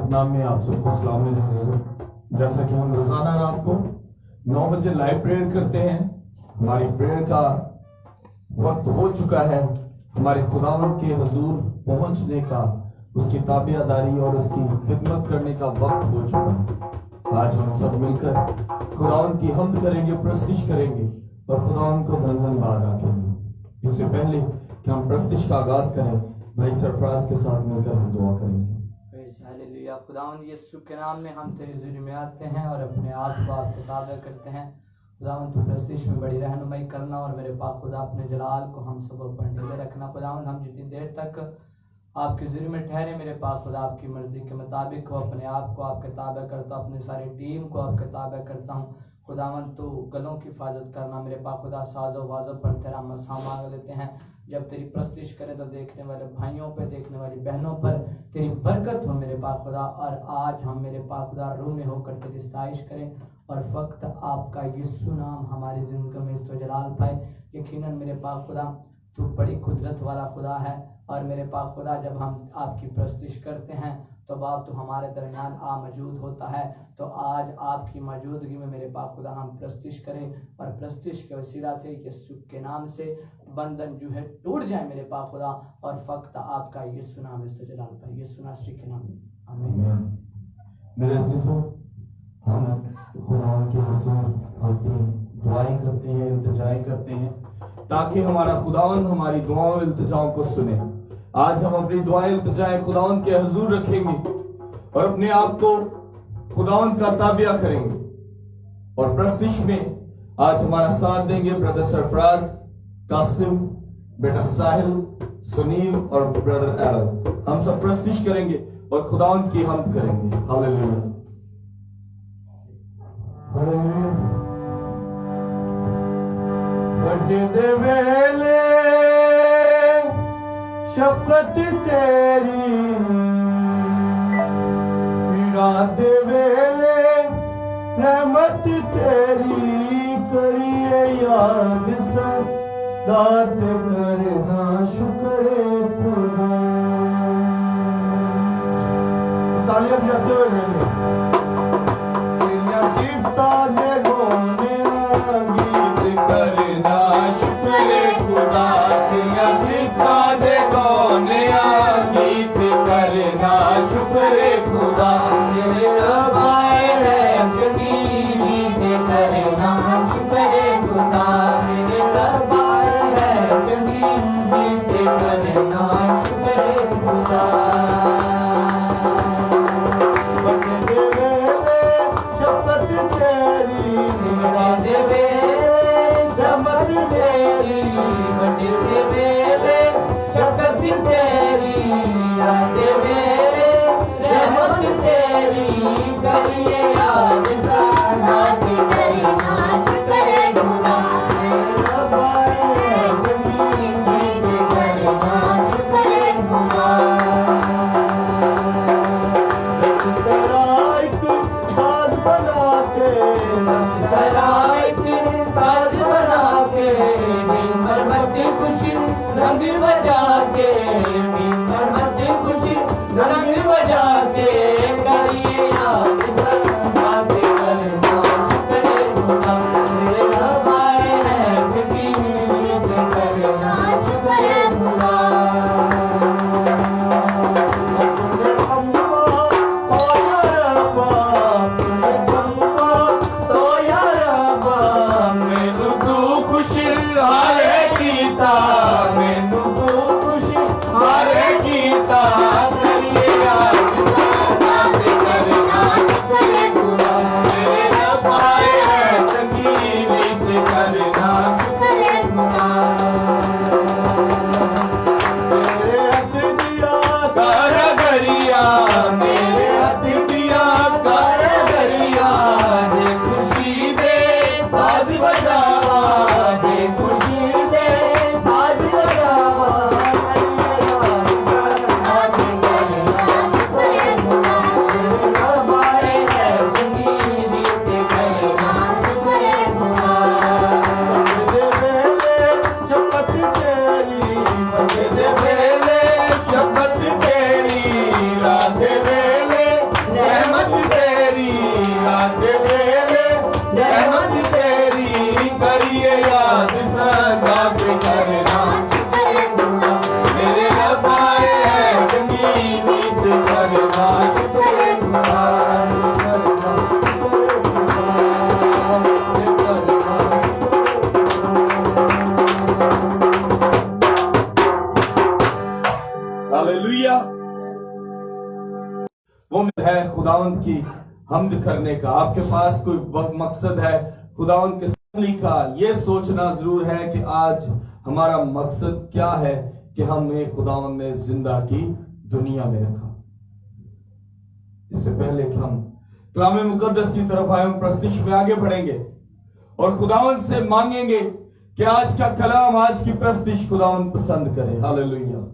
नाम में आप सबको सलाम मेरे अज़ीज़ों। जैसा कि हम रोजाना रात को 9 बजे लाइव प्रेयर करते हैं, हमारी प्रेयर का वक्त हो चुका है। हमारे खुदावंद के हुजूर पहुंचने का, उसकी ताबियादारी और उसकी खिदमत करने का वक्त हो चुका है। आज हम सब मिलकर खुदावंद की हम्द करेंगे, प्रस्तुति करेंगे और खुदावंद को धन्यवाद करेंगे। इससे पहले कि हम प्रस्तुति का आगाज करें, भाई सरफराज के साथ मिलकर हम दुआ करेंगे। हालेलुया। खुदावंद यीशु के नाम में हम तेरे ज़रिए में आते हैं और अपने आप को आपके ताबे करते हैं। खुदावंद तू प्रस्तिश में बड़ी रहनुमाई करना और मेरे पाक खुदा अपने जलाल को हम सब पर ढेले रखना। खुदावंद हम जितनी देर तक आपके ज़रिए में ठहरे मेरे पाक खुदा आपकी मर्जी के मुताबिक हो, अपने आप को आपके ताबे करता हूँ, अपनी सारी टीम को आपके ताबे करता हूँ। खुदावंद तो गलों की हिफाजत करना मेरे पाक खुदा, साजो वाजो पर तेरा मसा मांग लेते हैं। जब तेरी प्रस्तिश करें तो देखने वाले भाइयों पर, देखने वाली बहनों पर तेरी बरकत हो मेरे पाक खुदा। और आज हम मेरे पाक खुदा रूह में होकर तेरी सताइश करें और फक्त आपका यीशु नाम हमारी ज़िंदगी में इस तो जलाल पाए। यकीनन मेरे पाक खुदा तू बड़ी कुदरत वाला खुदा है और मेरे पाक खुदा जब हम आपकी प्रस्तिश करते हैं तो बाप तो हमारे दरमियान आ मौजूद होता है। तो आज आपकी मौजूदगी में मेरे पाक खुदा हम प्रस्तिश करें और प्रस्तिश के वसीला से यीशु के नाम से बंधन जो है टूट जाए मेरे पाक खुदा और फक्त आपका यीशु नाम इस जलाल पाए, यीशु नासरी के नाम में आमीन। मेरे अज़ीज़ों, हम खुदा के हुजूर आते हैं, दुआएं करते हैं, इल्तिजाएं करते हैं ताकि हमारा खुदावंद हमारी दुआओं और इल्तिजाओं को सुने। आज हम अपनी दुआएं इल्तिजाएं खुदावंद के हुजूर रखेंगे और अपने आप को खुदावंद का ताबिया करेंगे। और प्रस्तिश में आज हमारा साथ देंगे ब्रदर सरफराज, कासिम, बेटा साहिल, सुनील और ब्रदर एरल। हम सब प्रस्तिश करेंगे और खुदावंद की हम्द करेंगे। हालेलुया। वड्डे दे वेले शफकत तेरी, पीड़ा दे वेले रहमत तेरी, करिए याद सदा ते करना शुक्र खुदा। तालियां बजाते हुए लेंगे तेरिया सिफता दे गोने गीत करना शुक्र खुदा। तेरिया सिफता दे गोने गीत करना शुक्र खुदा। तेरे रब आए हैं जमीन गीत करना शुक्र खुदा। तेरे रब आए हैं जमीन गीत करना शुक्र खुदा। Give वो है खुदावंद की हमद करने का। आपके पास कोई मकसद है खुदावंद के सामने का, ये सोचना जरूर है कि आज हमारा मकसद क्या है कि हमें खुदावंद ने जिंदा की दुनिया में रखा। इससे पहले कि हम कलाम मुकद्दस की तरफ आए, हम प्रस्तुति में आगे बढ़ेंगे और खुदावंद से मांगेंगे कि आज का कलाम, आज की प्रस्तुति खुदावंद पसंद करे। हालेलुया।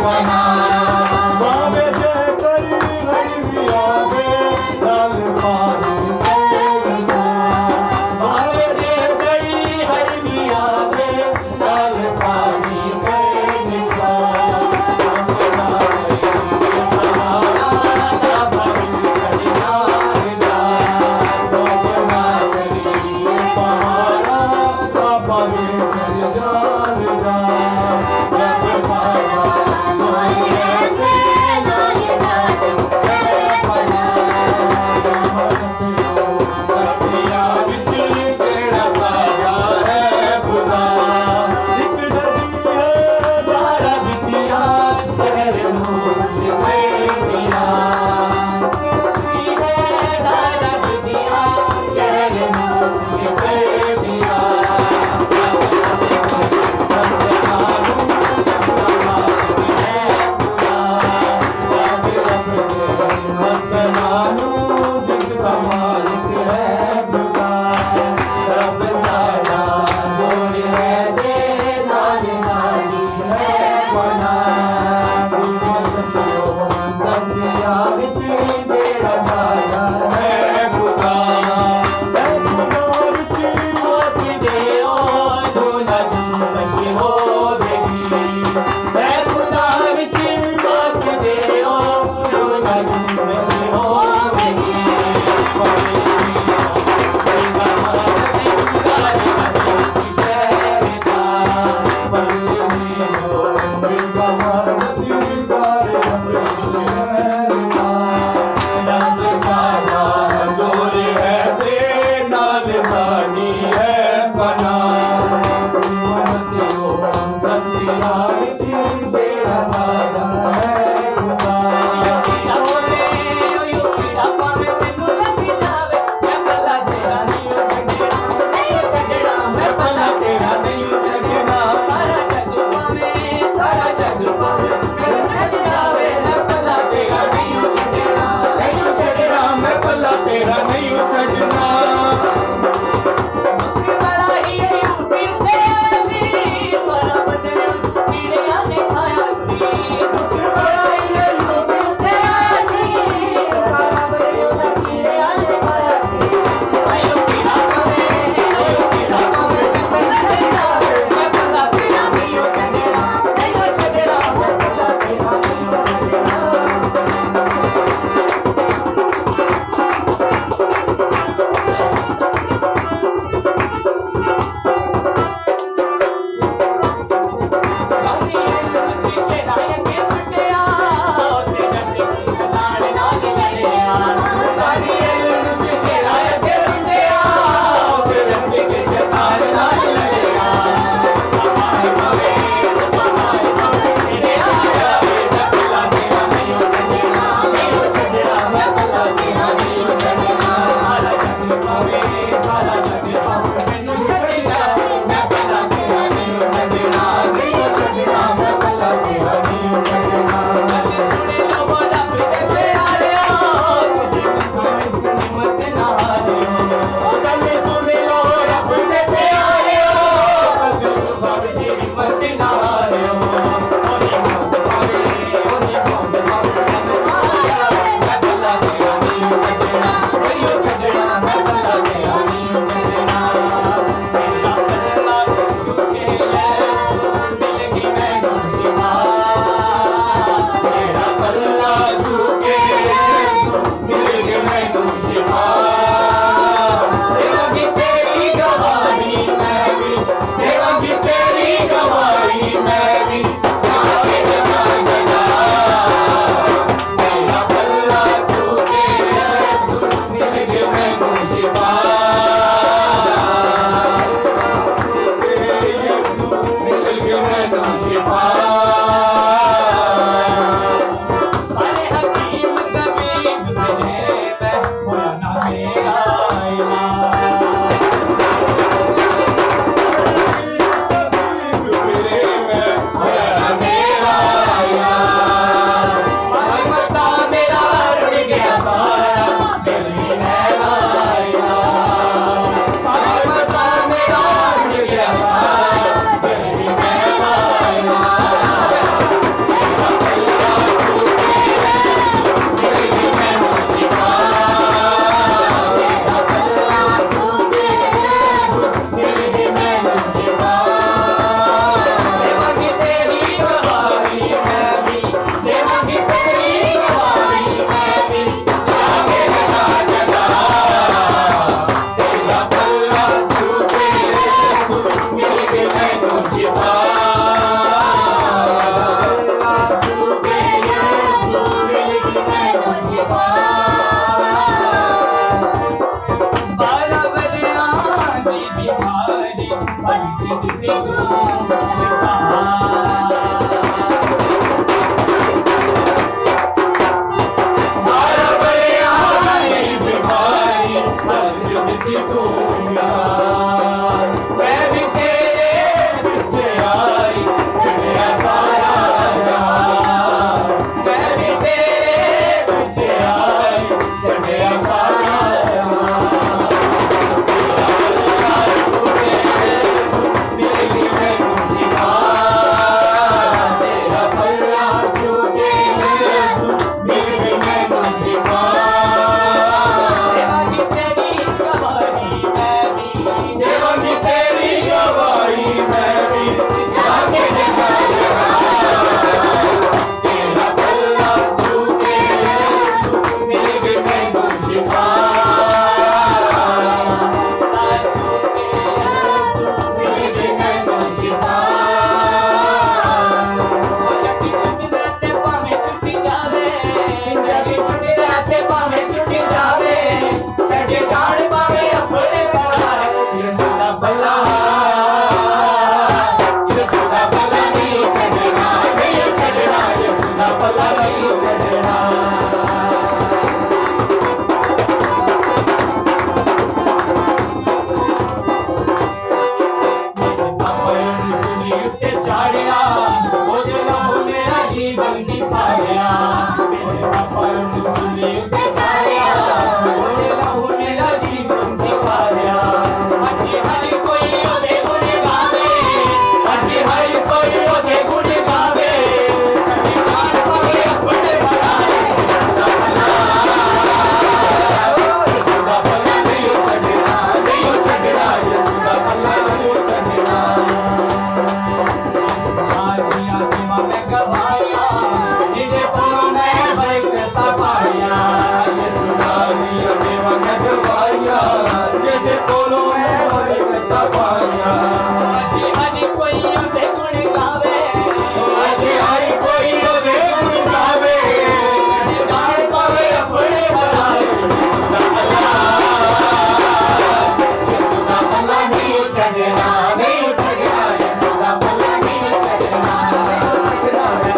बना चाड़िया ओदे लहू मेरा जीवन दिखाया मेरे पापा ने सुनी ते चाड़िया ओदे लहू मेरा जीवन दिखाया अज हर कोई ओदे गुण गावे अज हर कोई ओदे गुण गावे चढ़ी गान पावे अपने बनाए सुदा भला नहीं छड़ना सुदा भला नहीं छड़ना आदिया की मां में गवाया जिदे पलों में बरकत पाया ये सुना दिया देवा ने गवाया जिदे पलों में बरकत पाया अज हर कोई ओदे गुण गावे अज हर कोई ओदे गुण गावे चढ़ी जान पावे अपने बनाए सुदा भला नहीं छड़ना नहीं छड़ना ये सुदा भला नहीं छड़ना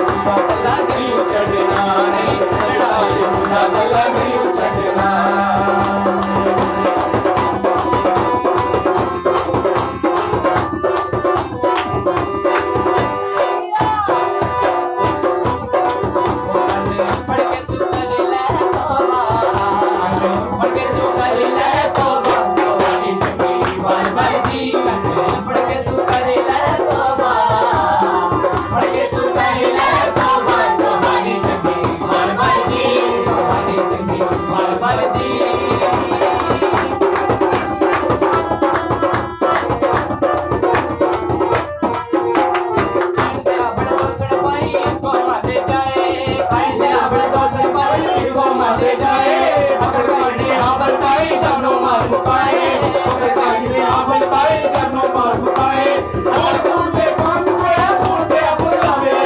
सुदा भला नहीं छड़ना नहीं छड़ना ये सुदा भला नहीं छड़ना फड़ के तू कर ले तौबा फड़ के तू कर ले तौबा तुम्हारी जमी बार बार जी फड़ के तू कर ले तौबा फड़ के तू कर ले तौबा तुम्हारी जमी बार बार जी तुम्हारी जमी बार बार जी तेरा बड़ा दोस्त भाई को मारे जाए तेरा बड़ा दोस्त भाई को मारे जाए अगर कांडे हाबर खाए जानो मार मुकाए अगर कांडे हाबर खाए जानो मार मुकाए और कूदे कौन मुकाया कौन पे बुलावे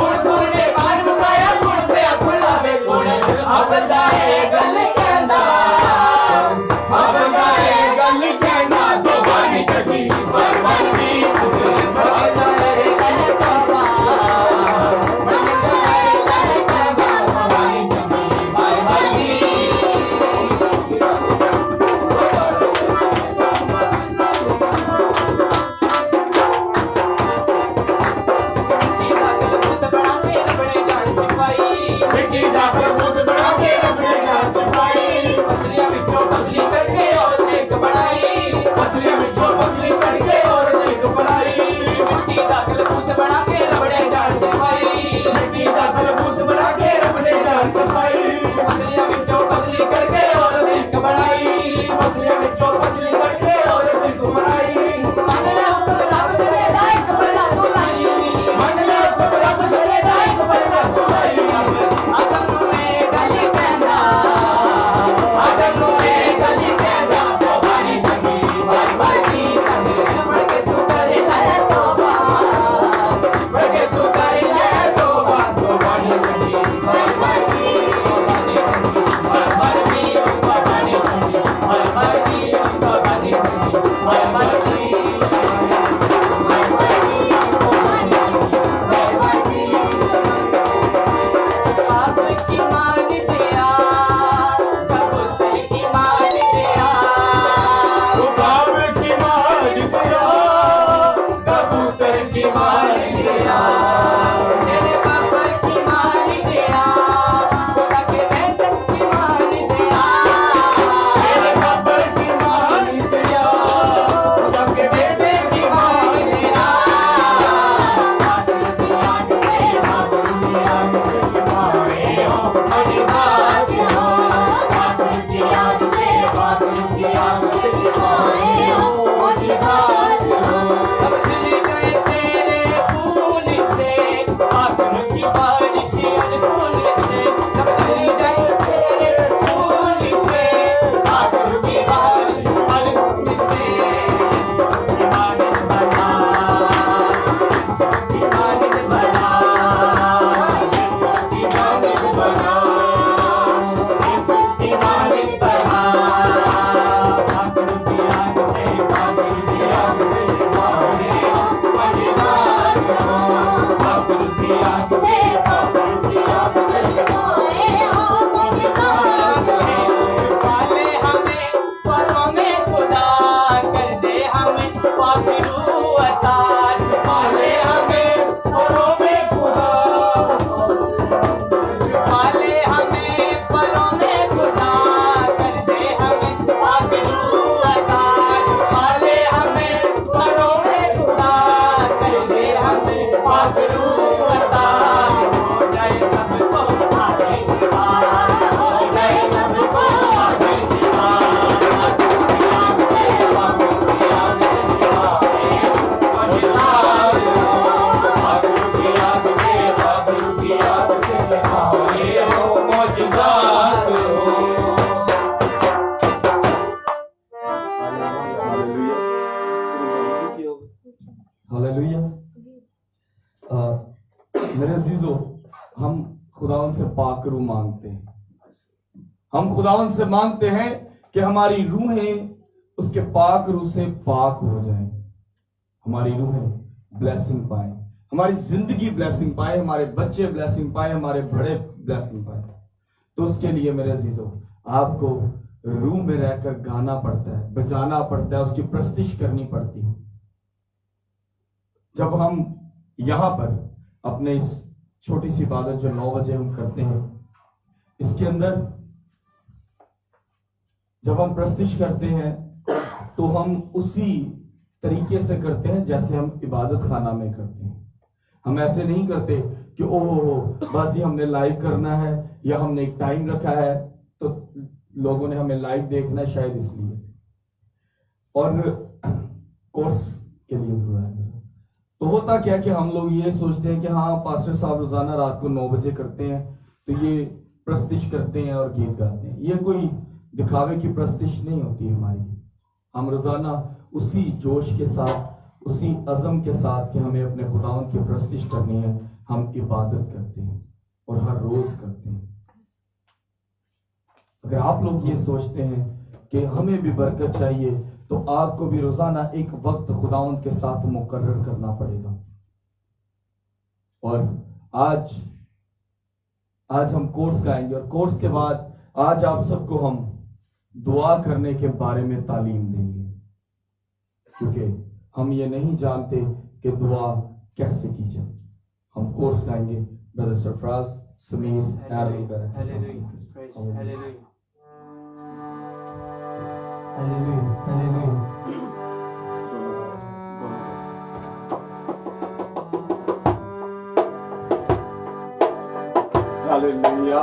और कूदे मार मुकाया कौन पे बुलावे कौन हाबर जाए गल कहंदा हाबर जाए गल कहंदा तो बानी चटी बरबस्ती हाबर जाए गल कहंदा पाक रूह अता छुपा ले हमें पाखरू बता हो जाए सबको आगे शिवा हो जाए सबको आगे शिवा आग से पाखरू की आग से शिवा मौजूदात हो पाखरू की आग से पाखरू की आग से शिवा हो मौजूदात हो। हालेलुया। मेरे अजीजों, हम खुदावन से पाकरू मांगते हैं। हम खुदावन से मांगते हैं कि हमारी रूहें उसके पाकरू से पाक हो जाएं, हमारी रूहें ब्लेसिंग पाए, हमारी जिंदगी ब्लेसिंग पाए, हमारे बच्चे ब्लेसिंग पाए, हमारे बड़े ब्लेसिंग पाए। तो उसके लिए मेरे अजीजों, आपको रूह में रहकर गाना पड़ता है, बजाना पड़ता है, उसकी प्रस्तिश करनी पड़ती है। जब हम यहां पर अपने इस छोटी सी इबादत जो 9 बजे हम करते हैं, इसके अंदर जब हम प्रस्तिश करते हैं तो हम उसी तरीके से करते हैं जैसे हम इबादत खाना में करते हैं। हम ऐसे नहीं करते कि ओहो बस ये हमने लाइव करना है या हमने एक टाइम रखा है तो लोगों ने हमें लाइव देखना है शायद इसलिए, और कोर्स के लिए जरूरत है। तो होता क्या कि हम लोग ये सोचते हैं कि हाँ पास्टर साहब रोजाना रात को 9 बजे करते हैं तो ये प्रस्तिश करते हैं और गीत गाते हैं। ये कोई दिखावे की प्रस्तिश नहीं होती है हमारी। हम रोजाना उसी जोश के साथ, उसी अज़म के साथ कि हमें अपने खुदावंद की प्रस्तिश करनी है, हम इबादत करते हैं और हर रोज करते हैं। अगर आप लोग ये सोचते हैं कि हमें भी बरकत चाहिए तो आपको भी रोजाना एक वक्त खुदावंद के साथ मुकर्रर करना पड़ेगा। और आज हम कोर्स गाएंगे और कोर्स के बाद आज आप सबको हम दुआ करने के बारे में तालीम देंगे, क्योंकि हम ये नहीं जानते कि दुआ कैसे की जाए। हम कोर्स गाएंगे, brother Sarfaraz, Sameer, Errol hallelujah. Hallelujah.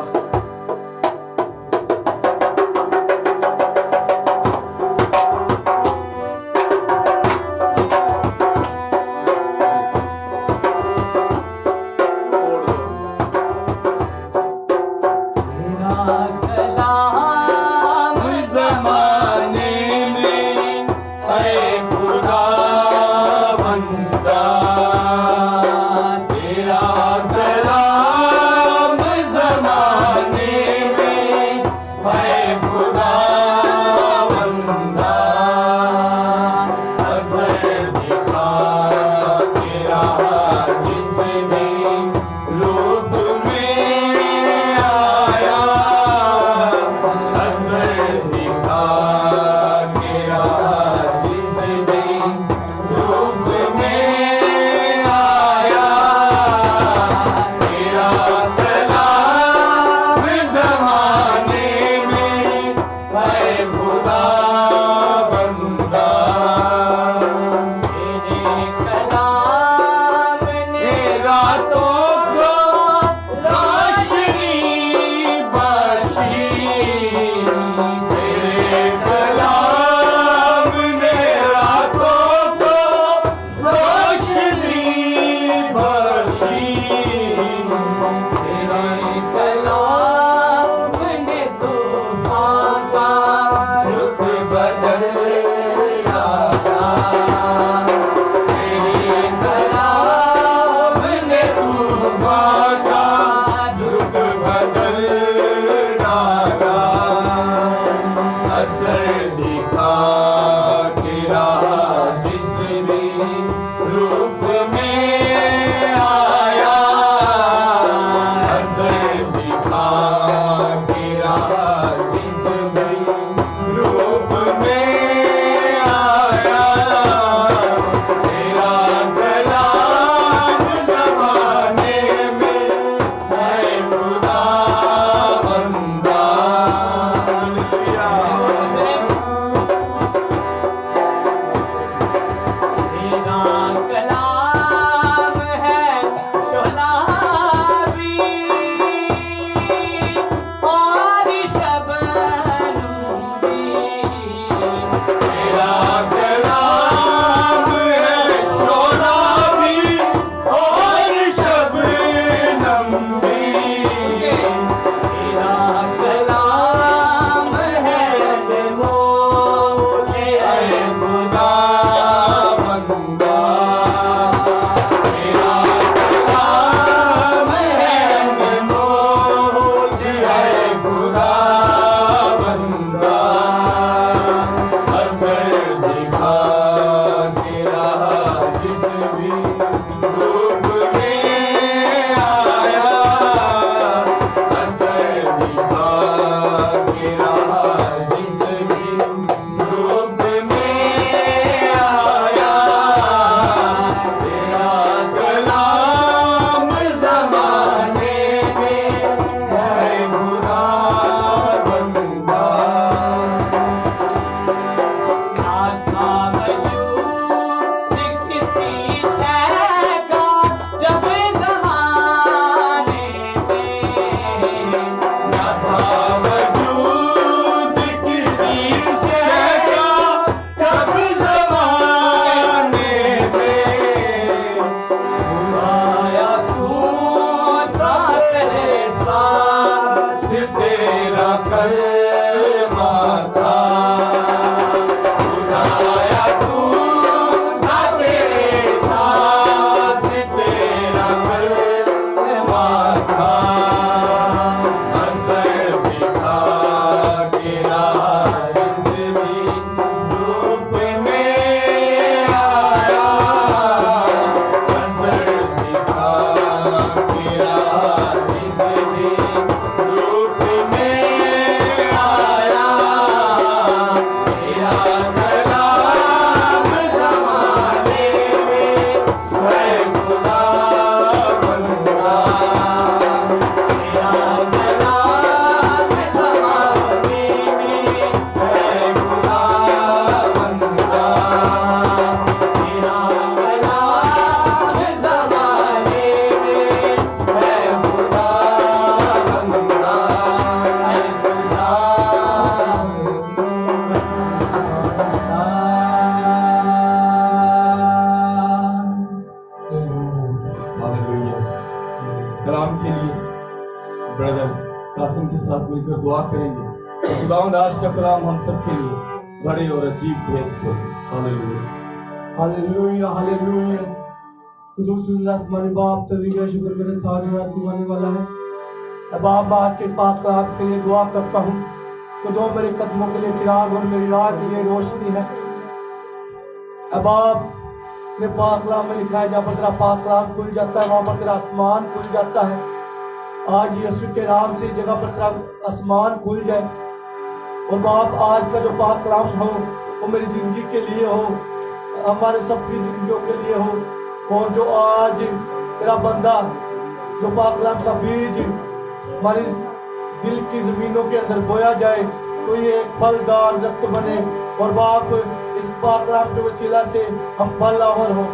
Hallelujah. Kalam के लिए ब्रदर कासिम के साथ मिलकर दुआ करेंगे। खुदावंद आज का कलाम हम सब के लिए बड़े और अजीब भेद को। Hallelujah hallelujah hallelujah. कुदूस आसमानी बाप तेरी का शुक्र करे था जो तू आने वाला है। अब आप बात के पाक कलाम के लिए दुआ करता हूँ कि जो मेरे कदमों के लिए चिराग और मेरी राह के लिए रोशनी है। अब आप तेरे पाक कलाम में लिखा है जहाँ पर तेरा पाक कलाम खुल जाता है वहाँ पर तेरा आसमान खुल जाता है। आज यीशु के नाम से जगह पर तेरा आसमान खुल जाए और बाप आज का जो पाक कलाम हो वो मेरी जिंदगी के लिए हो, हमारे सबकी जिंदगियों के लिए हो। और जो आज तेरा बंदा जो पाक कलाम का बीज हमारी दिल की जमीनों के अंदर बोया जाए तो ये एक फलदार रक्त बने और बाप इस पाक कलाम के वसीला से हम फलावर हो।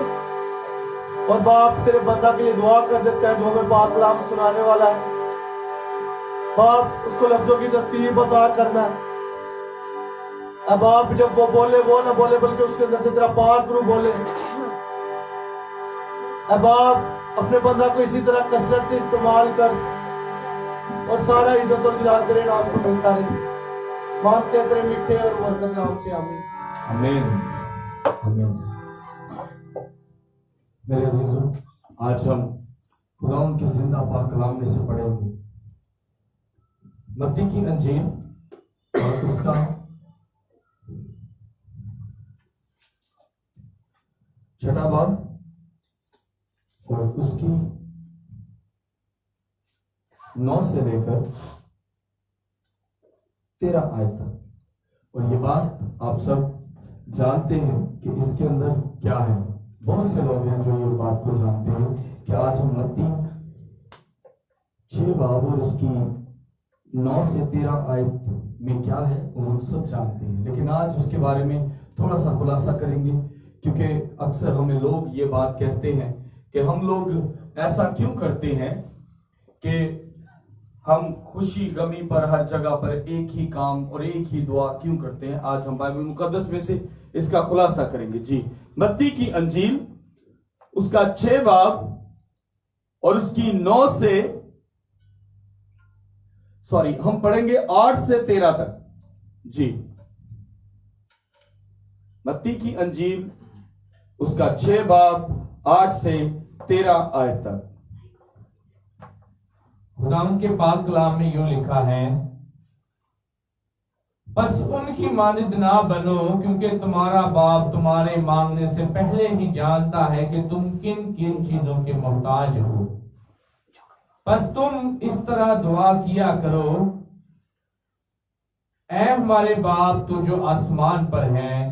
और बाप तेरे बंदा के लिए दुआ कर देते हैं जो हमें पाक कलाम सुनाने वाला है। बाप उसको लफ्जों की तरतीब अता करना। अब आप जब वो बोले वो ना बोले बल्कि उसके अंदर से तेरा पाक रूह बोले। अब आप अपने बंदा को इसी तरह कसरत से इस्तेमाल कर और सारा इज्जत और जलाल तेरे नाम को मिलता रहे। मांगते हैं तेरे मीठे और बरकत नाम से आमीन आमीन आमीन। मेरे अजीजों, आज हम खुदावंद के जिंदा पाक कलाम में से पढ़ेंगे मत्ती की अंजील और उसका 6वां बाब और उसकी 9 से लेकर 13 आयत तक। और ये बात आप सब जानते हैं कि इसके अंदर क्या है। बहुत से लोग हैं जो ये बात को जानते हैं कि आज हम मत्ती 6 बाब और उसकी 9 से 13 आयत में क्या है वो हम सब जानते हैं, लेकिन आज उसके बारे में थोड़ा सा खुलासा करेंगे। क्योंकि अक्सर हमें लोग ये बात कहते हैं कि हम लोग ऐसा क्यों करते हैं कि हम खुशी गमी पर हर जगह पर एक ही काम और एक ही दुआ क्यों करते हैं। आज हम बाइबल मुकद्दस में से इसका खुलासा करेंगे। जी, मत्ती की अंजील उसका 6 बाब और उसकी 9 से हम पढ़ेंगे 8 से 13 तक। जी, मत्ती की अंजील उसका 6 बाब 8 से 13 आयत तक। खुदाम के पाक कलाम में यूं लिखा है, बस उनकी मानिंद ना बनो क्योंकि तुम्हारा बाप तुम्हारे मांगने से पहले ही जानता है कि तुम किन किन चीजों के मोहताज हो। बस तुम इस तरह दुआ किया करो, ऐ हमारे बाप तू जो आसमान पर है,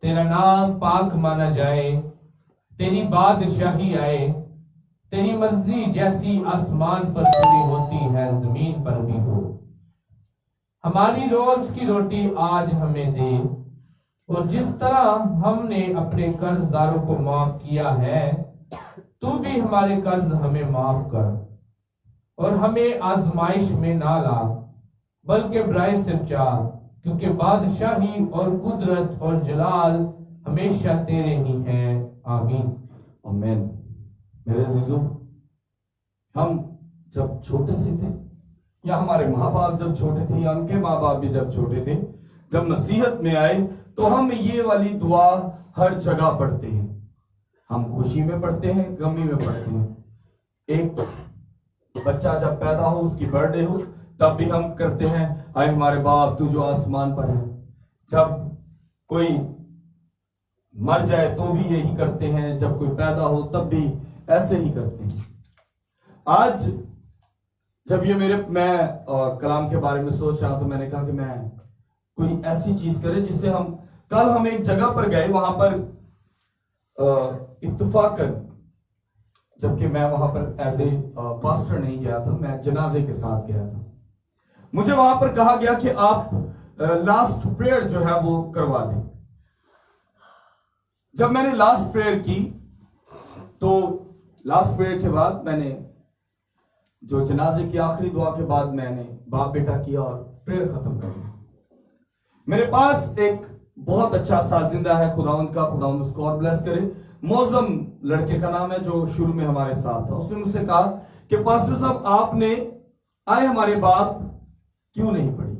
तेरा नाम पाक माना जाए, तेरी बादशाही आए, तेरी मर्जी जैसी आसमान पर पूरी होती है जमीन पर भी हो। हमारी रोज की रोटी आज हमें दे और जिस तरह हमने अपने कर्जदारों को माफ किया है तू भी हमारे कर्ज हमें माफ कर और हमें आजमाइश में ना ला बल्कि बुराई से बचा, क्योंकि बादशाही और कुदरत और जलाल हमेशा तेरे ही हैं। आमीन आमीन। मेरे अजीजों, हम जब छोटे से थे या हमारे माँ बाप जब छोटे थे या उनके माँ बाप भी जब छोटे थे, जब मसीहत में आए तो हम ये वाली दुआ हर जगह पढ़ते हैं। हम खुशी में पढ़ते हैं, गमी में पढ़ते हैं। एक बच्चा जब पैदा हो, उसकी बर्थडे हो, तब भी हम करते हैं, आए हमारे बाप तू जो आसमान पर है। जब कोई मर जाए तो भी यही करते हैं, जब कोई पैदा हो तब भी ऐसे ही करते हैं। आज जब ये मैं कलाम के बारे में सोच रहा तो मैंने कहा कि मैं कोई ऐसी चीज करे जिससे हम एक जगह पर गए, वहां पर इत्तेफाकन, जबकि मैं वहां पर एज ए पास्टर नहीं गया था, मैं जनाजे के साथ गया था। मुझे वहां पर कहा गया कि आप लास्ट प्रेयर जो है वो करवा दें। जब मैंने लास्ट प्रेयर की तो लास्ट प्रेयर के बाद मैंने जो जनाजे की आखिरी दुआ के बाद मैंने बाप बेटा किया और प्रेयर खत्म कर दिया। मेरे पास एक बहुत अच्छा साजिंदा है खुदावंद का, खुदावंद उसको और ब्लेस करे, मौजम लड़के का नाम है जो शुरू में हमारे साथ था, उसने मुझसे कहा कि पास्टर साहब आपने आए हमारे बात क्यों नहीं पढ़ी।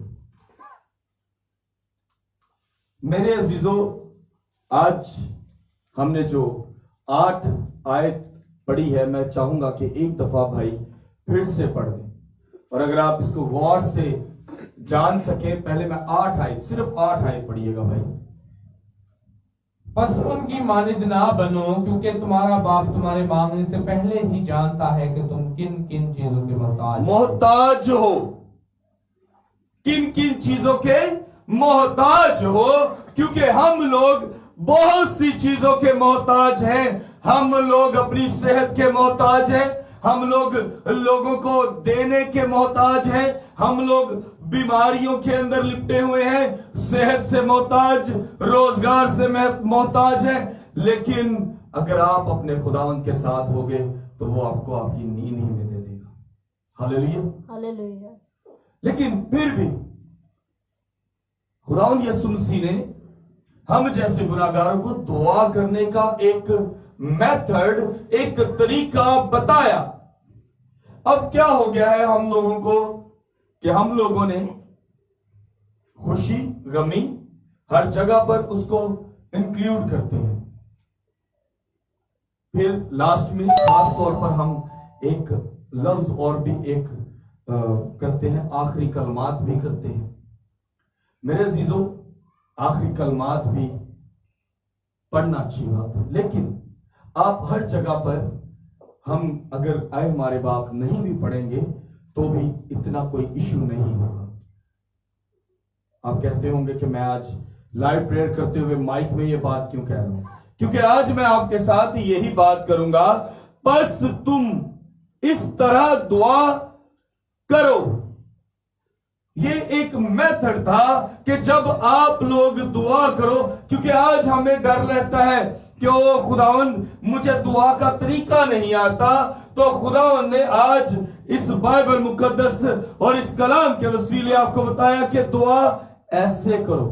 मेरे अजीजों, आज हमने जो 8 आयत पढ़ी है, मैं चाहूंगा कि एक दफा भाई फिर से पढ़ दें, और अगर आप इसको गौर से जान सके, पहले मैं 8 आयत, सिर्फ 8 आयत पढ़िएगा भाई। बस उनकी मानिंद ना बनो, क्योंकि तुम्हारा बाप तुम्हारे मांगने से पहले ही जानता है कि तुम किन किन चीजों के मोहताज हो। किन किन चीजों के मोहताज हो, क्योंकि हम लोग बहुत सी चीजों के मोहताज हैं। हम लोग अपनी सेहत के मोहताज हैं, हम लोग लोगों को देने के मोहताज हैं, हम लोग बीमारियों के अंदर लिपटे हुए हैं, सेहत से मोहताज, रोजगार से मोहताज हैं। लेकिन अगर आप अपने खुदावंद के साथ होगे तो वो आपको आपकी नींद ही में दे देगा। Hallelujah, hallelujah. लेकिन फिर भी खुदावंद यीशु मसीह ने हम जैसे गुनाहगारों को दुआ करने का एक मेथड, एक तरीका बताया। अब क्या हो गया है हम लोगों को कि हम लोगों ने खुशी गमी हर जगह पर उसको इंक्लूड करते हैं। फिर लास्ट में खास तौर पर हम एक लफ्ज और भी एक करते हैं, आखिरी कलमात भी करते हैं। मेरे अजीजों, आखिरी कलमात भी पढ़ना अच्छी बात है, लेकिन आप हर जगह पर हम अगर आए हमारे बाप नहीं भी पढ़ेंगे तो भी इतना कोई इश्यू नहीं होगा। आप कहते होंगे कि मैं आज लाइव प्रेयर करते हुए माइक में ये बात क्यों कह रहा हूं, क्योंकि आज मैं आपके साथ यही बात करूंगा। बस तुम इस तरह दुआ करो। ये एक मेथड था कि जब आप लोग दुआ करो, क्योंकि आज हमें डर रहता है कि ओ खुदावंद मुझे दुआ का तरीका नहीं आता, तो खुदावंद ने आज इस बाइबल मुकद्दस और इस कलाम के वसीले आपको बताया कि दुआ ऐसे करो।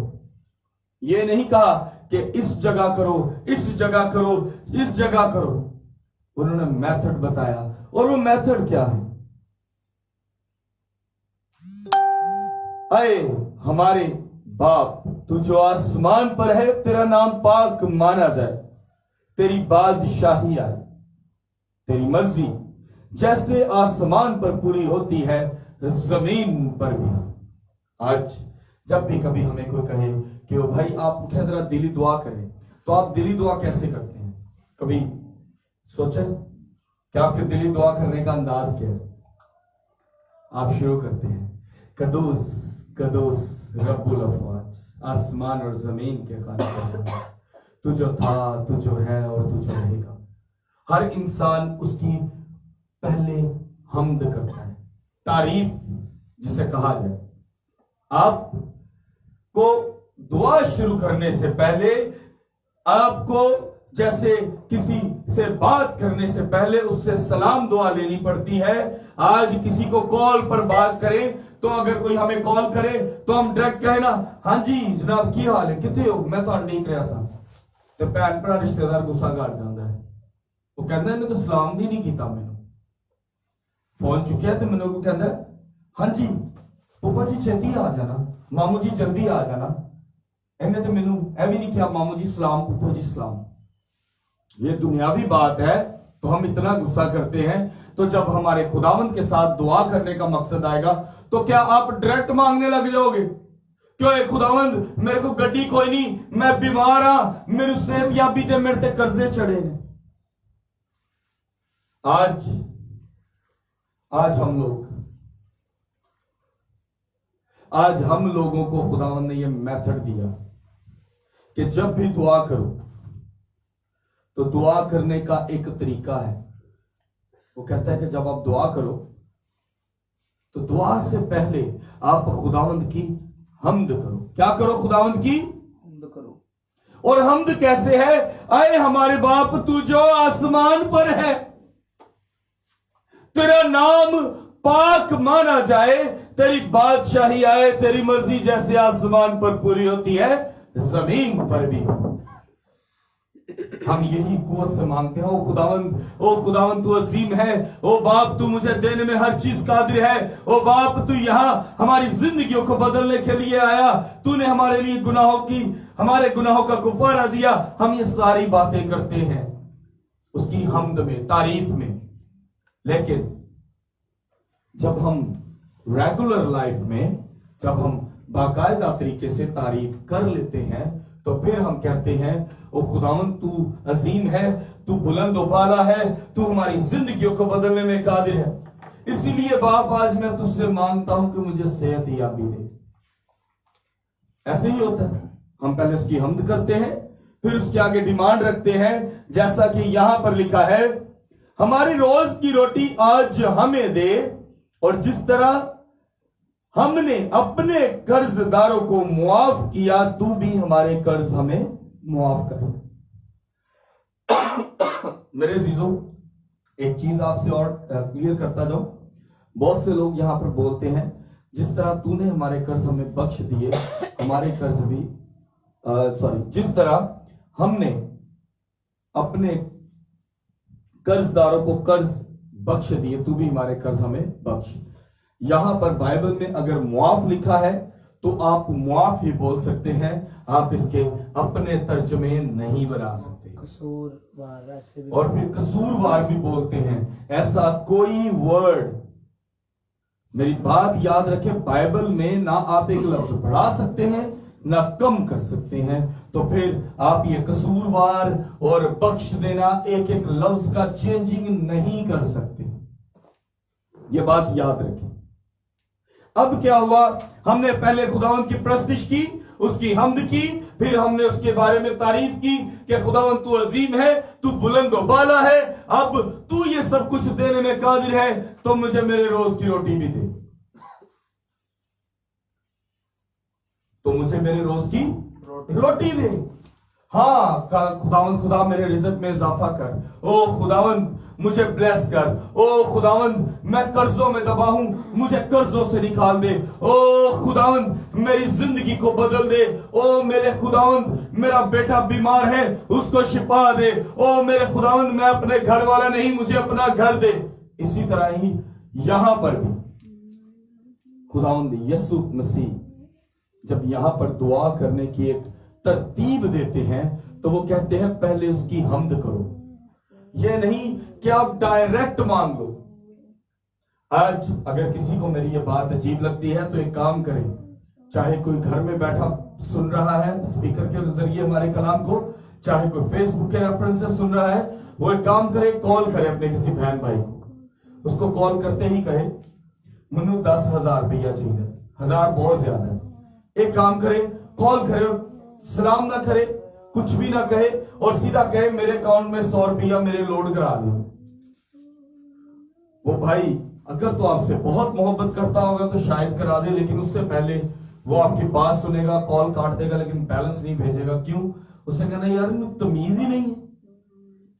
ये नहीं कहा कि इस जगह करो, इस जगह करो, इस जगह करो। उन्होंने मेथड बताया, और वो मेथड क्या है? आए हमारे बाप, तू जो आसमान पर है, तेरा नाम पाक माना जाए, तेरी बादशाही आए, तेरी मर्जी जैसे आसमान पर पूरी होती है जमीन पर भी। आज जब भी कभी हमें कोई कहे कि ओ भाई आप उठे जरा दिली दुआ करें, तो आप दिली दुआ कैसे करते हैं? कभी सोचे कि आपके दिली दुआ करने का अंदाज क्या है? आप शुरू करते हैं, कदूस कदूस रब्बुल अफवाज, आसमान और जमीन के खालिक, तू जो था, तू जो है और तू जो रहेगा। हर इंसान उसकी पहले हम्द करता है, तारीफ जिसे कहा जाए। आपको दुआ शुरू करने से पहले, आपको जैसे किसी से बात करने से पहले उससे सलाम दुआ लेनी पड़ती है। आज किसी को कॉल पर बात करें तो अगर कोई हमें कॉल करे तो हम डायरेक्ट कहे ना, हाँ जी जनाब की हाल है, कितने हो, मैं तो नहीं कर सा, तो भैन भरा रिश्तेदार गुस्सा कर जाता है। वो कहता इन्हें तो सलाम भी नहीं किया, मैंने फोन चुकिया तो मैंने को कहता है, हाँ जी पप्पा जी छेती आ जाना, मामू जी जल्दी आ जाना। इन्हें तो मैनू यह भी नहीं किया, मामू जी सलाम, पप्पो जी सलाम। ये दुनियावी बात है तो हम इतना गुस्सा करते हैं। तो जब हमारे खुदावंद के साथ दुआ करने का मकसद आएगा तो क्या आप डायरेक्ट मांगने लग जाओगे? क्यों ए खुदावंद मेरे को गड्डी कोई नहीं, मैं बीमार हाँ, मेरी सेहत याबी ते मेरे ते कर्जे चढ़े ने। आज हम लोगों को खुदावंद ने यह मेथड दिया कि जब भी दुआ करो तो दुआ करने का एक तरीका है। वो कहता है कि जब आप दुआ करो तो दुआ से पहले आप खुदावंद की हम्द करो। क्या करो? खुदावंद की हम्द करो। और हम्द कैसे है? आए हमारे बाप, तू जो आसमान पर है, तेरा नाम पाक माना जाए, तेरी बादशाही आए, तेरी मर्जी जैसे आसमान पर पूरी होती है जमीन पर भी हो। हम यही कुव्वत से मांगते हैं। ओ खुदावंद तू अजीम है। ओ बाप तू मुझे देने में हर चीज कादिर है। ओ बाप तू यहाँ हमारी जिंदगियों को बदलने के लिए आया। तूने हमारे लिए हमारे गुनाहों का गुफारा दिया। हम ये सारी बातें करते हैं उसकी हमद में, तारीफ में। लेकिन जब हम रेगुलर लाइफ में, जब हम बाकायदा तरीके से तारीफ कर लेते हैं, तो फिर हम कहते हैं ओ खुदावंद तू अजीम है, तू बुलंद वाला है, तू हमारी जिंदगियों को बदलने में कादिर है। इसीलिए बाप आज मैं तुझसे मांगता हूं कि मुझे सेहत याबी दे। ऐसे ही होता है, हम पहले उसकी हमद करते हैं, फिर उसके आगे डिमांड रखते हैं, जैसा कि यहां पर लिखा है, हमारी रोज की रोटी आज हमें दे, और जिस तरह हमने अपने कर्जदारों को मुआफ किया, तू भी हमारे कर्ज हमें मुआफ कर। मेरे जीजो, एक चीज आपसे और क्लियर करता जाऊं। बहुत से लोग यहां पर बोलते हैं जिस तरह तूने हमारे कर्ज हमें बख्श दिए, हमारे कर्ज भी जिस तरह हमने अपने कर्जदारों को कर्ज बख्श दिए, तू भी हमारे कर्ज हमें बख्श। यहां पर बाइबल में अगर मुआफ लिखा है तो आप मुआफ ही बोल सकते हैं, आप इसके अपने तर्जमे नहीं बना सकते। कसूरवार ऐसे भी, और फिर कसूरवार भी बोलते हैं। ऐसा कोई वर्ड, मेरी बात याद रखें, बाइबल में ना आप एक लफ्ज बढ़ा सकते हैं ना कम कर सकते हैं। तो फिर आप ये कसूरवार और बख्श देना एक एक लफ्ज का चेंजिंग नहीं कर सकते। ये बात याद रखें। अब क्या हुआ, हमने पहले खुदावंद की प्रस्तिश की, उसकी हमद की, फिर हमने उसके बारे में तारीफ की कि खुदावंद तू अजीम है, तू बुलंद बाला है। अब तू ये सब कुछ देने में कादिर है, तो मुझे मेरे रोज की रोटी भी दे। तो मुझे मेरे रोज की रोटी दे। हाँ खुदावंद, खुदा मेरे रिज़्क में इजाफा कर। ओ खुदावंद मुझे ब्लेस कर। ओ खुदावंद मैं कर्जों में दबा हूं, मुझे कर्जों से निकाल दे। ओ खुदावंद मेरी जिंदगी को बदल दे। ओ मेरे खुदावंद मेरा बेटा बीमार है, उसको शिफा दे। ओ मेरे खुदावंद मैं अपने घर वाला नहीं, मुझे अपना घर दे। इसी तरह ही यहां पर भी खुदावंद यीशु मसीह जब यहां पर दुआ करने की एक तरतीब देते हैं, तो वो कहते हैं पहले उसकी हमद करो। ये नहीं कि आप डायरेक्ट मांग लो। आज अगर किसी को मेरी ये बात अजीब लगती है तो एक काम करें, चाहे कोई घर में बैठा सुन रहा है स्पीकर के जरिए हमारे कलाम को, चाहे कोई फेसबुक के रेफरेंस से सुन रहा है, वो एक काम करे, कॉल करे अपने किसी बहन भाई को। उसको कॉल करते ही कहे मनु 10,000 रुपया चाहिए, 1000 बहुत ज्यादा है। एक काम करे, कॉल करे, सलाम ना करे, कुछ भी ना कहे, और सीधा कहे मेरे अकाउंट में 100 रुपया मेरे लोड करा दो। वो भाई अगर तो आपसे बहुत मोहब्बत करता होगा तो शायद करा दे, लेकिन उससे पहले वो आपकी बात सुनेगा, कॉल काट देगा, लेकिन बैलेंस नहीं भेजेगा। क्यों? उसने कहना यार इन्हें तमीज ही नहीं है,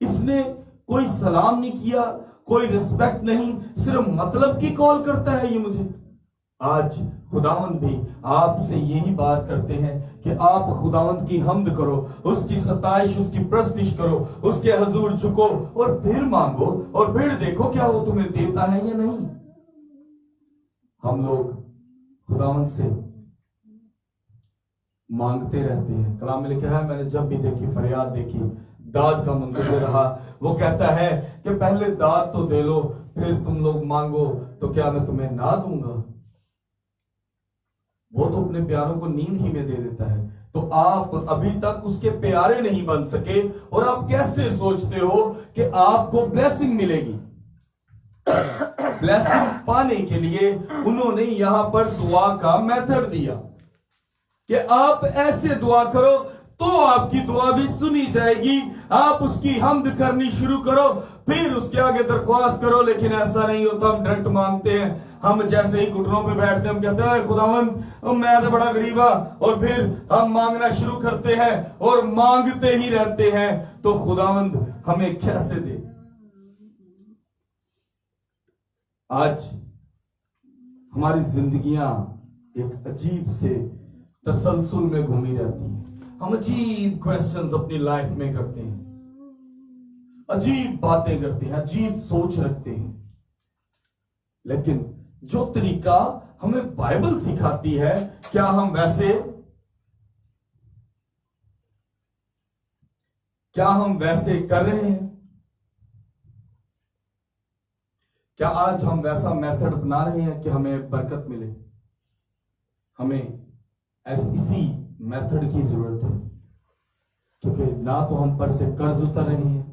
इसने कोई सलाम नहीं किया, कोई रिस्पेक्ट नहीं, सिर्फ मतलब की कॉल करता है ये मुझे। आज खुदावंद भी आपसे यही बात करते हैं कि आप खुदावंद की हमद करो, उसकी सताइश, उसकी प्रस्तिश करो, उसके हजूर झुको, और फिर मांगो, और फिर देखो क्या वो तुम्हें देता है या नहीं। हम लोग खुदावंद से मांगते रहते हैं। कलाम में लिखा है, मैंने जब भी देखी फरियाद देखी, दाद का मंतज़र रहा। वो कहता है कि पहले दाद तो दे लो, फिर तुम लोग मांगो, तो क्या मैं तुम्हें ना दूंगा। वो तो अपने प्यारों को नींद ही में दे देता है। तो आप अभी तक उसके प्यारे नहीं बन सके, और आप कैसे सोचते हो कि आपको ब्लेसिंग मिलेगी। ब्लेसिंग पाने के लिए उन्होंने यहां पर दुआ का मेथड दिया कि आप ऐसे दुआ करो तो आपकी दुआ भी सुनी जाएगी। आप उसकी हमद करनी शुरू करो, फिर उसके आगे दरख्वास्त करो। लेकिन ऐसा नहीं होता, हम डायरेक्ट मांगते हैं। हम जैसे ही घुटनों पे बैठते हैं हम कहते हैं खुदावंद मैं तो बड़ा गरीब हूं, और फिर हम मांगना शुरू करते हैं और मांगते ही रहते हैं। तो खुदावंद हमें कैसे दे। आज हमारी जिंदगियां एक अजीब से तसलसल में घूमी रहती हैं। हम अजीब क्वेश्चंस अपनी लाइफ में करते हैं। अजीब बातें करते हैं, अजीब सोच रखते हैं। लेकिन जो तरीका हमें बाइबल सिखाती है, क्या हम वैसे कर रहे हैं? क्या आज हम वैसा मेथड अपना रहे हैं कि हमें बरकत मिले? हमें इसी मेथड की जरूरत है, क्योंकि ना तो हम पर से कर्ज उतर रहे हैं,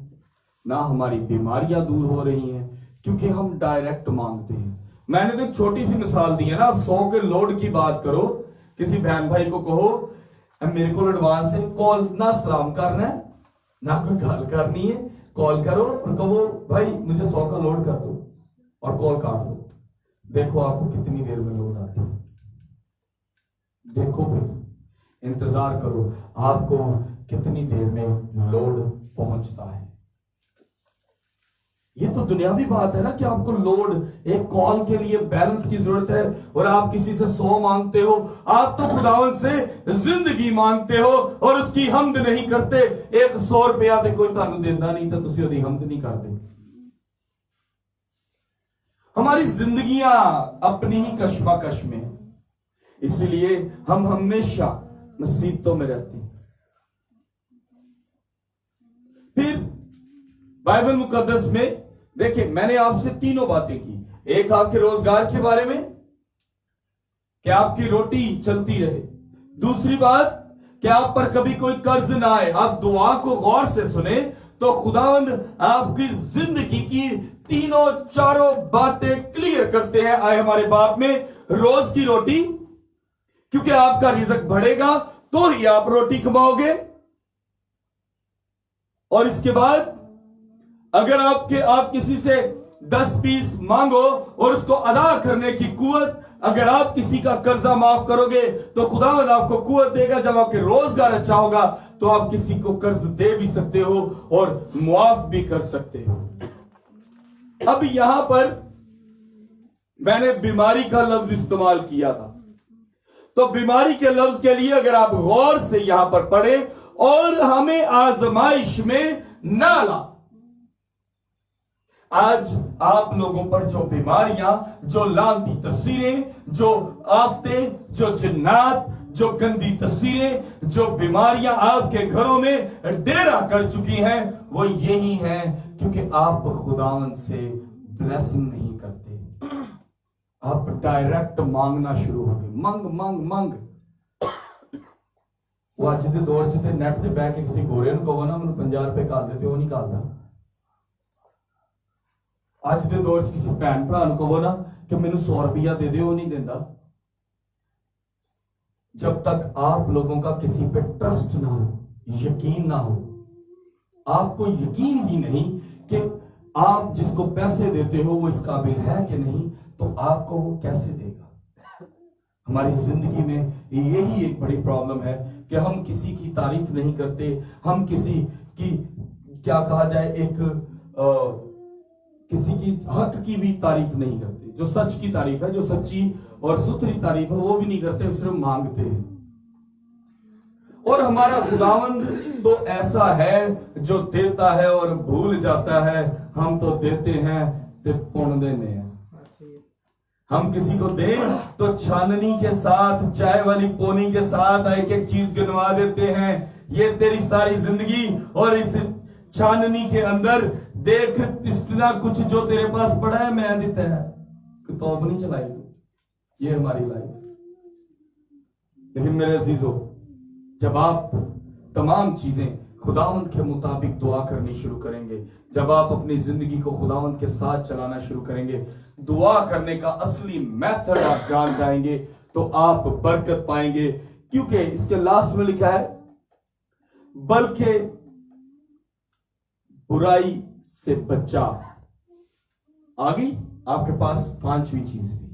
ना हमारी बीमारियां दूर हो रही हैं, क्योंकि हम डायरेक्ट मांगते हैं। मैंने तो एक छोटी सी मिसाल दी है ना। अब 100 के लोड की बात करो, किसी बहन भाई को कहो मेरे को एडवांस से कॉल, ना सलाम करना है ना कोई गाल करनी है, कॉल करो और कहो भाई मुझे 100 का लोड कर दो और कॉल काट दो। देखो आपको कितनी देर में लोड आती है। देखो फिर इंतजार करो आपको कितनी देर में लोड पहुंचता है। ये तो दुनियावी बात है ना कि आपको लोड, एक कॉल के लिए बैलेंस की जरूरत है और आप किसी से 100 मांगते हो। आप तो खुदावन से जिंदगी मांगते हो और उसकी हमद नहीं करते। एक 100 रुपया तो कोई तानू देता नहीं तो तुसी ओदी हमद नहीं करते। हमारी जिंदगियां अपनी ही कश्मकश में, इसलिए हम हमेशा मुसीबतों में रहते हैं। फिर बाइबल मुकद्दस में देखिए, मैंने आपसे तीनों बातें की। एक आपके रोजगार के बारे में कि आपकी रोटी चलती रहे। दूसरी बात कि आप पर कभी कोई कर्ज ना आए। आप दुआ को गौर से सुने तो खुदावंद आपकी जिंदगी की तीनों चारों बातें क्लियर करते हैं। आए हमारे बाप में रोज की रोटी, क्योंकि आपका रिज़्क बढ़ेगा तो ही आप रोटी कमाओगे। और इसके बाद अगर आप किसी से 10 पीस मांगो और उसको अदा करने की कुवत, अगर आप किसी का कर्जा माफ करोगे तो खुदावंद आपको कुवत देगा। जब आपके रोजगार अच्छा होगा तो आप किसी को कर्ज दे भी सकते हो और मुआफ भी कर सकते हो। अब यहां पर मैंने बीमारी का लफ्ज इस्तेमाल किया था, तो बीमारी के लफ्ज के लिए अगर आप गौर से यहां पर पढ़े, और हमें आजमाइश में ना ला। आज आप लोगों पर जो बीमारियां, जो लानती तस्वीरें, जो आफतें, जो जिन्नात, जो गंदी तस्वीरें, जो बीमारियां आपके घरों में डेरा कर चुकी हैं, वो यही हैं क्योंकि आप खुदावन से ब्लेसिंग नहीं करते। आप डायरेक्ट मांगना शुरू हो गए। मंग मंग मंग। वो अज के दौर च नैट से बह के किसी गोरे कहो ना मैं 50 रुपए कर दे, वो नहीं करता। अज के दौर च किसी भैन भरा कहो ना कि मैनू 100 रुपया दे दे, वो नहीं देता। जब तक आप लोगों का किसी पे ट्रस्ट ना हो, यकीन ना हो, आपको यकीन ही नहीं कि आप जिसको पैसे देते हो वो इस काबिल है कि नहीं, तो आपको वो कैसे देगा। हमारी जिंदगी में यही एक बड़ी प्रॉब्लम है कि हम किसी की तारीफ नहीं करते। हम किसी की, क्या कहा जाए, किसी की हक की भी तारीफ नहीं करते। जो सच की तारीफ है, जो सच्ची और सुथरी तारीफ है, वो भी नहीं करते, सिर्फ मांगते हैं। और हमारा खुदावंद तो ऐसा है जो देता है और भूल जाता है। हम तो देते हैं ते पुण्य देने हैं। हम किसी को दें तो छाननी के साथ, चाय वाली पोनी के साथ एक एक चीज गिनवा देते हैं। ये तेरी सारी जिंदगी, और इस छाननी के अंदर देख इतना कुछ जो तेरे पास पड़ा है मैं देता है, किताब नहीं चलाई तू। ये हमारी लाइफ। लेकिन मेरे अजीजों, जब आप तमाम चीजें खुदावंद के मुताबिक दुआ करनी शुरू करेंगे, जब आप अपनी जिंदगी को खुदावंद के साथ चलाना शुरू करेंगे, दुआ करने का असली मेथड आप जान जाएंगे, तो आप बरकत पाएंगे। क्योंकि इसके लास्ट में लिखा है, बल्कि बुराई से बचा। आगे आपके पास 5वीं चीज भी।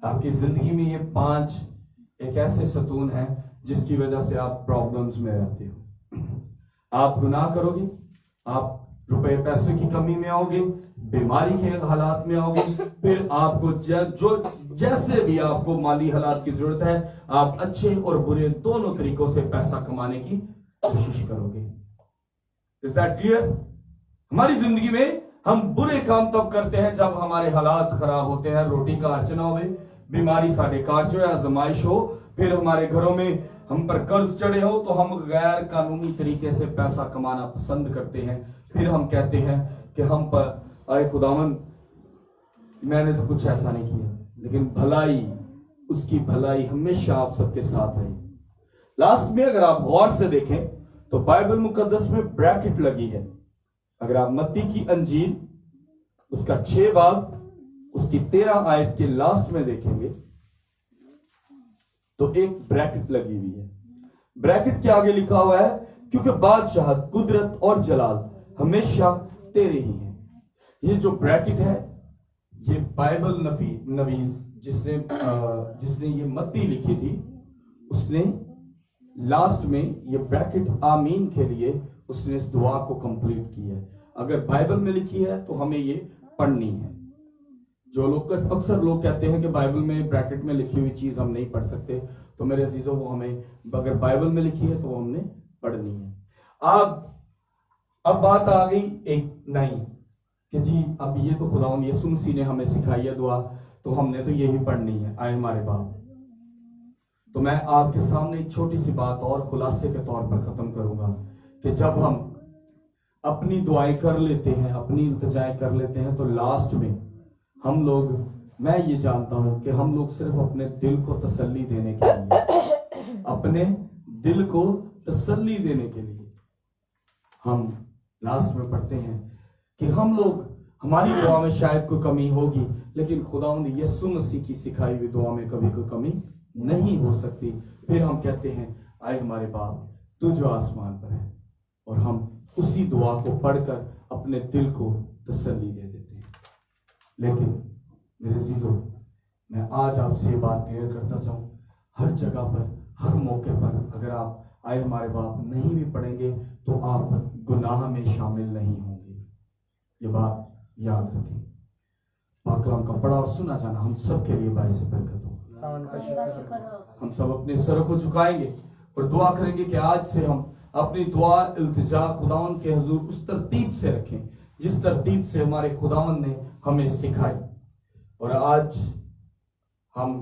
आपकी जिंदगी में ये 5 एक ऐसे सतून हैं जिसकी वजह से आप प्रॉब्लम्स में रहते हो। आप गुनाह करोगे, आप रुपए पैसे की कमी में आओगे, बीमारी के हालात में आओगे, फिर आपको जैसे भी आपको माली हालात की जरूरत है, आप अच्छे और बुरे दोनों तरीकों से पैसा कमाने की कोशिश करोगे। Is that clear? हमारी जिंदगी में हम बुरे काम तब करते हैं जब हमारे हालात खराब होते हैं, रोटी का अर्चना हो, बीमारी साढ़े काज हो, आजमाइश हो, फिर हमारे घरों में हम पर कर्ज चढ़े हो, तो हम गैर कानूनी तरीके से पैसा कमाना पसंद करते हैं। फिर हम कहते हैं कि हम पर आए खुदावन, मैंने तो कुछ ऐसा नहीं किया, लेकिन भलाई, उसकी भलाई हमेशा आप सबके साथ है। लास्ट में अगर आप गौर से देखें तो बाइबल मुकद्दस में ब्रैकेट लगी है। अगर आप मत्ती की अंजील उसका 6 बाब उसकी 13 आयत के लास्ट में देखेंगे तो एक ब्रैकेट लगी हुई है। ब्रैकेट के आगे लिखा हुआ है, क्योंकि बादशाह, कुदरत और जलाल हमेशा तेरे ही हैं। ये जो ब्रैकेट है, ये बाइबल नवीस जिसने ये मत्ती लिखी थी, उसने लास्ट में ये ब्रैकेट आमीन के लिए उसने इस दुआ को कंप्लीट की है। अगर बाइबल में लिखी है तो हमें ये पढ़नी है। जो लोग, अक्सर लोग कहते हैं कि बाइबल में ब्रैकेट में लिखी हुई चीज हम नहीं पढ़ सकते, तो मेरे अजीजों, वो हमें, अगर बाइबल में लिखी है तो वो हमने पढ़नी है। अब बात आ गई एक नहीं कि जी अब ये तो खुदावंद यीशु मसीह ने हमें सिखाई है दुआ, तो हमने तो यही पढ़नी है, आए हमारे बाप। तो मैं आपके सामने एक छोटी सी बात और खुलासे के तौर पर खत्म करूंगा कि जब हम अपनी दुआएं कर लेते हैं, अपनी इल्तिजाएं कर लेते हैं, तो लास्ट में हम लोग, मैं ये जानता हूं कि हम लोग सिर्फ अपने दिल को तसल्ली देने के लिए, अपने दिल को तसल्ली देने के लिए हम लास्ट में पढ़ते हैं कि हम लोग, हमारी दुआ में शायद कोई कमी होगी, लेकिन खुदावंद यीशु मसीह की सिखाई हुई दुआ में कभी कोई कमी नहीं हो सकती। फिर हम कहते हैं, आए हमारे बाप तू जो आसमान पर है, और हम उसी दुआ को पढ़कर अपने दिल को तसल्ली दे देते हैं। लेकिन मेरे अजीजों, मैं आज आपसे ये बात क्लियर करता चाहूं, हर जगह पर, हर मौके पर अगर आप आए हमारे बाप नहीं भी पढ़ेंगे तो आप गुनाह में शामिल नहीं होंगे। ये बात याद रखें। पाक कलाम का पढ़ा और सुना जाना हम सब के लिए बाइस बरकत हो। हम सब अपने सरों को झुकाएंगे और दुआ करेंगे कि आज से हम अपनी दुआ, इल्तिजा खुदावन के हुजूर उस तरतीब से रखें जिस तरतीब से हमारे खुदावन ने हमें सिखाई। और आज हम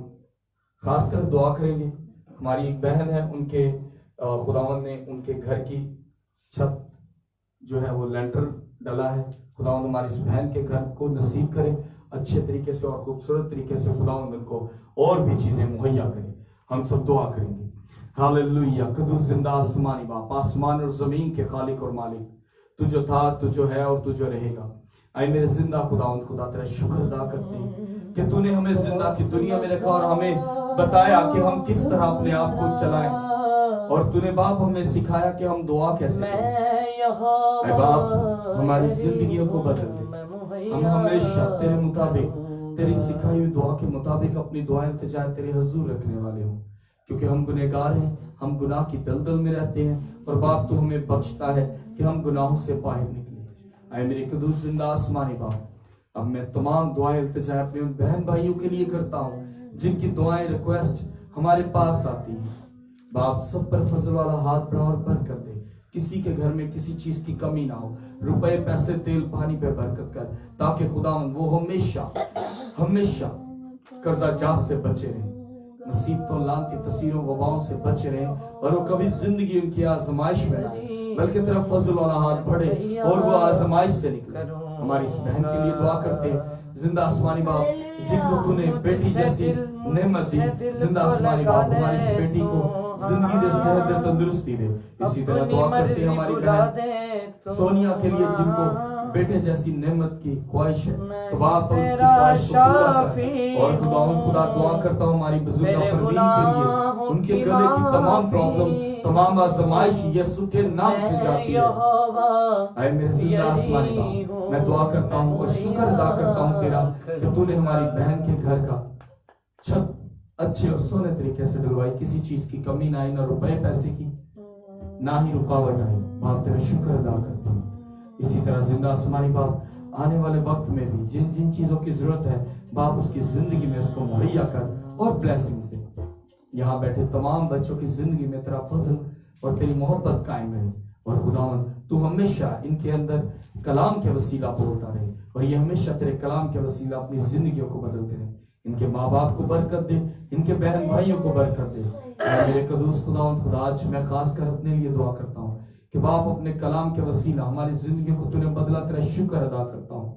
खासकर दुआ करेंगे, हमारी एक बहन है, उनके खुदावन ने उनके घर की छत जो है वो लेंटर डला है। खुदावंद हमारी इस बहन के घर को नसीब करे अच्छे तरीके से और खूबसूरत तरीके से, खुदावंद उनको और भी चीजें मुहैया करे। हम सब दुआ करेंगे। हालेलुया। कदूस जिंदा आसमानी बाप, आसमान और जमीन के खालिक और मालिक, तू जो था, तू जो है और तू जो रहेगा। आए मेरे जिंदा खुदावंद, खुदा तेरा शुक्र अदा करते हैं कि तूने हमें जिंदा की दुनिया में रखा और हमें बताया कि हम किस तरह अपने आप को चलाएं, और तूने बाप हमें सिखाया कि हम दुआ कैसे करें। बाप हमारी जिंदगियों को बदल दे। हम हमेशा तेरे मुताबिक, तेरी सिखाई हुई दुआ के मुताबिक अपनी दुआएं इल्तिजा तेरे हुजूर रखने वाले हो, क्योंकि हम गुनहगार हैं, हम गुनाह की दलदल में रहते हैं, और बाप तू हमें बख्शता है कि हम गुनाहों से बाहर निकले। आए मेरे कदूस जिंदा आसमानी बाप, अब मैं तमाम दुआएं इल्तिजा अपने उन बहन भाइयों के लिए करता हूँ जिनकी दुआएं रिक्वेस्ट हमारे पास आती हैं। बाप सब पर फजल वाला हाथ बढ़ा और भर कर दे। किसी के घर में किसी चीज की कमी ना हो, रुपए पैसे तेल पानी पे बरकत कर, ताकि खुदावंद वो हमेशा हमेशा कर्जा जात से बचे रहें, मुसीबतों लानती तसीरों वबाओं से बचे रहें, और वो कभी जिंदगी उनकी आजमाइश में ना, बल्कि तेरा फजल वाला हाथ बढ़े और वो आजमाइश से निकले। हमारी इस बहन के लिए दुआ करते हैं, जिंदा आसमानी बाप, जिनको तूने बेटी जैसी नेमत दी, जिंदा आसमानी बाप हमारी इस बेटी को जिंदगी दे, सेहत दे, तंदुरुस्ती दे। इसी तरह दुआ करते हैं हमारी बहन सोनिया के लिए, जिनको बेटे जैसी नेमत की ख्वाहिश है, तो बाप उसकी ख्वाहिश को पूरा कर। और खुदा दुआ करता हूँ हमारी बुजुर्ग परवीन के लिए, उनके गले की तमाम प्रॉब्लम, तमाम आजमाइश यीशु के नाम से जाती है। आए मेरे जिंदा आसमानी बाप, मैं दुआ करता हूँ और शुक्र अदा करता हूँ तेरा कि तूने हमारी बहन के घर का छत अच्छे और सोने तरीके से डलवाई, किसी चीज की कमी ना आई, ना रुपए पैसे की, ना ही रुकावट आई। बाप तेरा शुक्र अदा करता हूँ। इसी तरह जिंदा आसमानी बाप, आने वाले वक्त में भी जिन जिन चीजों की जरूरत है बाप, उसकी जिंदगी में उसको मुहैया कर और ब्लेसिंग्स दे। यहाँ बैठे तमाम बच्चों की जिंदगी में तेरा फजल और तेरी मोहब्बत कायम रहे, और खुदावन तू हमेशा इनके अंदर कलाम के वसीला बोलता रहे और ये हमेशा तेरे कलाम के वसीला अपनी जिंदगियों को बदलते रहे। इनके माँ बाप को बरकत दे, इनके बहन भाइयों को बरकत दे। और मेरे कदूस खुदावन खुदा आज मैं खास कर अपने लिए दुआ करता हूँ कि बाप अपने कलाम के वसीला हमारी जिंदगी को तूने बदला, तेरा शुक्र अदा करता हूँ।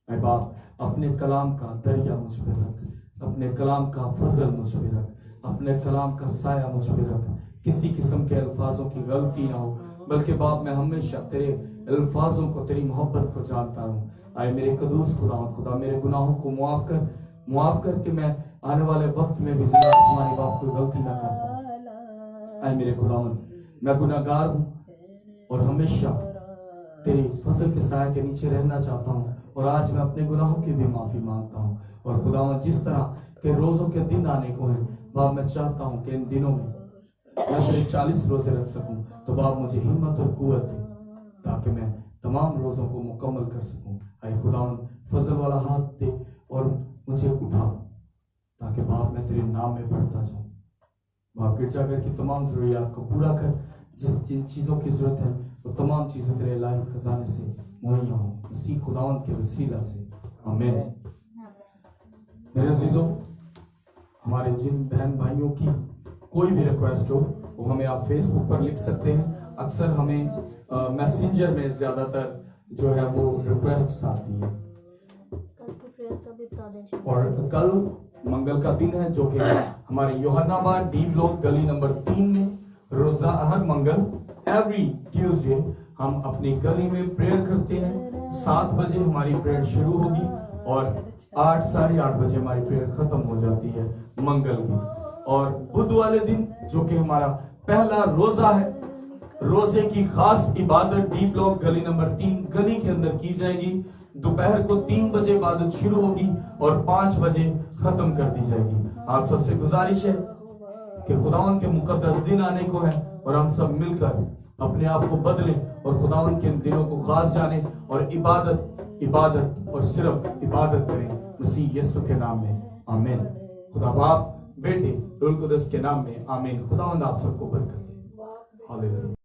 ऐ बाप अपने कलाम का दरिया मुझ पे रख, अपने कलाम का फजल मुझ पे रख, अपने कलाम का साया मुझ पे रख। किसी किस्म के अल्फाजों की गलती ना हो, बल्कि बाप मैं हमेशा तेरे अल्फाजों को, तेरी मोहब्बत को जानता हूँ। आए मेरे कदूस खुदा मेरे गुनाहों को मुआफ करके मैं आने वाले वक्त में भी जिंदा आसमानी बाप कोई गलती ना कर पाऊं। आए मेरे खुदावन मैं गुनाहगार हूँ और हमेशा तेरी फजल के साया के नीचे रहना चाहता हूँ और आज मैं अपने गुनाहों की भी माफी मांगता हूँ। और खुदावन जिस तरह के रोजों के दिन आने को हैं बाप मैं चाहता हूँ कि इन दिनों में मैं तेरे 40 रोजे रख सकूं, तो बाप मुझे हिम्मत और कुव्वत दे ताकि मैं तमाम रोजों को मुकम्मल कर सकूं। ऐ खुदावन फजल वाला हाथ दे और मुझे उठा ताकि बाप मैं तेरे नाम में बढ़ता जाऊं। बाप गिरजाघर की तमाम जरूरियात को पूरा कर, जिन चीज़ों की जरूरत है वो तमाम चीज़ें तेरे इलाही खजाने से मुहैया हो, इसी खुदावन के वसीला से आमीन। मेरे अजीजों, हमारे जिन बहन भाइयों की कोई भी रिक्वेस्ट हो वो हमें आप फेसबुक पर लिख सकते हैं। अक्सर हमें मैसेंजर में ज्यादातर जो है वो रिक्वेस्ट आती है। और कल मंगल का दिन है जो कि हमारे यूहन्नाबाद डी ब्लॉक गली नंबर 3 में रोजा हर मंगल एवरी ट्यूसडे हम अपनी गली में प्रेयर करते हैं। 7 बजे हमारी प्रेयर शुरू होगी और 8 साढ़े 8 बजे हमारी प्रेयर खत्म हो जाती है मंगल की। और बुध वाले दिन जो कि हमारा पहला रोजा है, रोजे की खास इबादत डी ब्लॉक गली नंबर 3 गली के अंदर की जाएगी। दोपहर को 3 बजे इबादत शुरू होगी और 5 बजे खत्म कर दी जाएगी। आप सबसे गुजारिश है कि खुदावन के मुकद्दस दिन आने को है और हम सब मिलकर अपने आप को बदलें और खुदावन के इन दिनों को खास जाने और इबादत और सिर्फ इबादत करें मसीह यीशु के नाम में आमीन। खुदा बाप बेटे रूह कुदस के नाम में आमीन। खुदावंद आप सबको बरकत दे। हालेलुया।